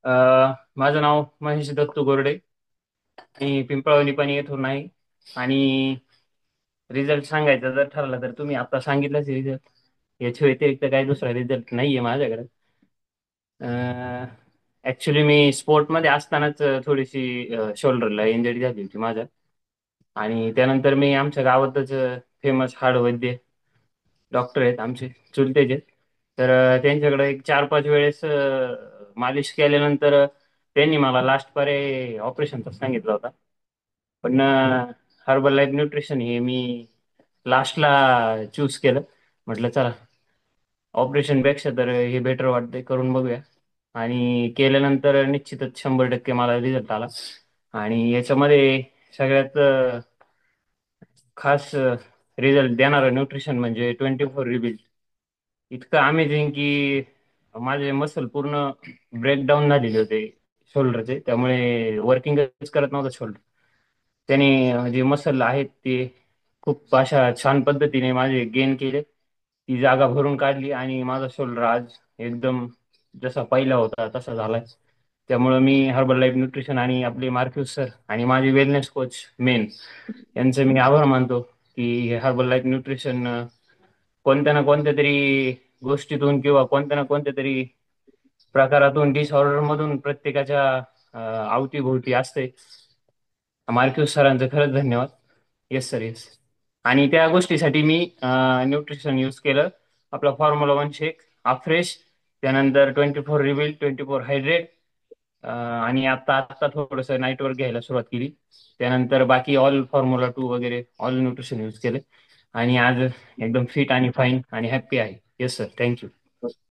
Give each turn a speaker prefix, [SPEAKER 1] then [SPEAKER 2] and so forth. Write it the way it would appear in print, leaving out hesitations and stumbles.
[SPEAKER 1] अ, माझं नाव महेश दत्तू गोरडे. मी पिंपळवणी पण येथून आहे. आणि रिझल्ट सांगायचा जर ठरला तर तुम्ही आता सांगितलंच रिझल्ट. याच्या व्यतिरिक्त काही दुसरा रिझल्ट नाहीये माझ्याकडे. ऍक्च्युली मी स्पोर्टमध्ये असतानाच थोडीशी शोल्डरला इंजरी झाली होती माझ्या. आणि त्यानंतर मी आमच्या गावातच फेमस हाडवैद्य डॉक्टर आहेत आमचे, चुलतेचे. तर त्यांच्याकडे एक 4-5 वेळेस मालिश केल्यानंतर त्यांनी मला लास्ट पर्याय ऑपरेशनचा सांगितला होता. पण हर्बल लाईफ न्यूट्रिशन हे मी लास्टला चूज केलं. म्हटलं चला, ऑपरेशनपेक्षा तर हे बेटर वाटतंय, करून बघूया. आणि केल्यानंतर निश्चितच 100% मला रिझल्ट आला. आणि याच्यामध्ये सगळ्यात खास रिझल्ट देणारं न्यूट्रिशन म्हणजे 24 रिबिल्ड. इतकं अमेझिंग की माझे मसल पूर्ण ब्रेकडाऊन झालेले होते शोल्डरचे, त्यामुळे वर्किंगच करत नव्हतं शोल्डर. त्याने जे मसल आहेत ते खूप अशा छान पद्धतीने माझे गेन केले, ती जागा भरून काढली आणि माझा शोल्डर आज एकदम जसा पहिला होता तसा झालाय. त्यामुळं मी हर्बल लाईफ न्यूट्रिशन आणि आपले मार्क्यूस सर आणि माझे वेलनेस कोच मेन यांचे मी आभार मानतो की हे हर्बल लाईफ न्यूट्रिशन कोणत्या ना कोणत्या तरी गोष्टीतून किंवा कोणत्या ना कोणत्या तरी प्रकारातून डिसऑर्डर मधून प्रत्येकाच्या अवतीभोवती असते. मार्क्यूस सरांचं खरंच धन्यवाद. Yes sir, yes. आणि त्या गोष्टीसाठी मी न्यूट्रिशन यूज केलं. आपला फॉर्म्युला 1 शेक, अफ्रेश, त्यानंतर 24 रिव्हिल, 24 हायड्रेट. आणि आता आता थोडंसं नाईट वर्क घ्यायला सुरुवात केली. त्यानंतर बाकी ऑल फॉर्म्युला 2 वगैरे ऑल न्यूट्रिशन यूज केले. आणि आज एकदम फिट आणि फाईन आणि हॅप्पी आहे. Yes sir, thank you.